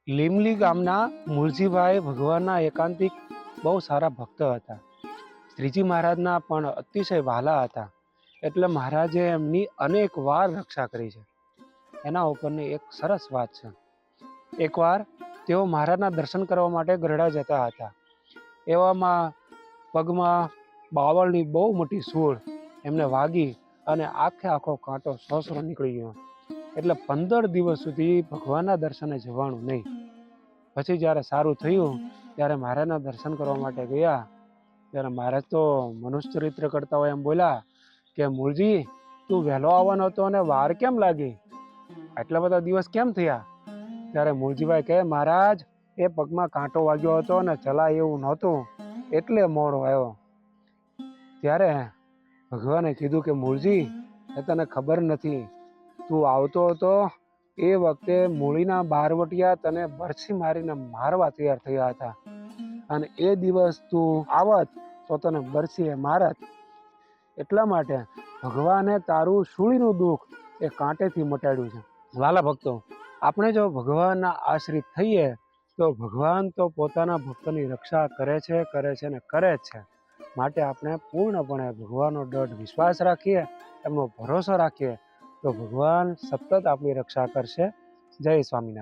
લીમલી ગામના મૂળજીભાઈ ભગવાનના એકાંતિક બહુ સારા ભક્ત હતા. શ્રીજી મહારાજના પણ અતિશય વહાલા હતા. એટલે મહારાજે એમની અનેક વાર રક્ષા કરી છે. એના ઉપરની એક સરસ વાત છે. એકવાર તેઓ મહારાજના દર્શન કરવા માટે ગરડા જતા હતા. એવામાં પગમાં બાવળની બહુ મોટી સૂળ એમને વાગી અને આખો કાંટો સસરો નીકળી ગયો. એટલે 15 દિવસ સુધી ભગવાનના દર્શને જવાનું નહીં. પછી જ્યારે સારું થયું ત્યારે મહારાજના દર્શન કરવા માટે ગયા. ત્યારે મહારાજ તો મનુષ્ય ચરિત્ર કરતા હોય એમ બોલ્યા કે મૂળજી, તું વહેલો આવવાનો હતો અને વાર કેમ લાગી? આટલા બધા દિવસ કેમ થયા? ત્યારે મૂળજીભાઈ કહે, મહારાજ, એ પગમાં કાંટો વાગ્યો હતો અને ચલાય એવું નહોતું, એટલે મોડો આવ્યો. ત્યારે ભગવાને કીધું કે મૂળજી, એ તને ખબર નથી, તું આવતો હતો એ વખતે મૂળીના બારવટિયા તને બરછી મારીને મારવા તૈયાર થયા હતા, અને એ દિવસ તું આવત તો તને બરછીએ મારત. એટલા માટે ભગવાને તારું શૂળીનું દુઃખ એ કાંટેથી મટાડ્યું છે. વાલા ભક્તો, આપણે જો ભગવાનના આશ્રિત થઈએ તો ભગવાન તો પોતાના ભક્તોની રક્ષા કરે છે ને કરે જ છે. માટે આપણે પૂર્ણપણે ભગવાનનો દૃઢ વિશ્વાસ રાખીએ, એમનો ભરોસો રાખીએ, તો ભગવાન સતત આપણી રક્ષા કરશે. જય સ્વામિનારાયણ.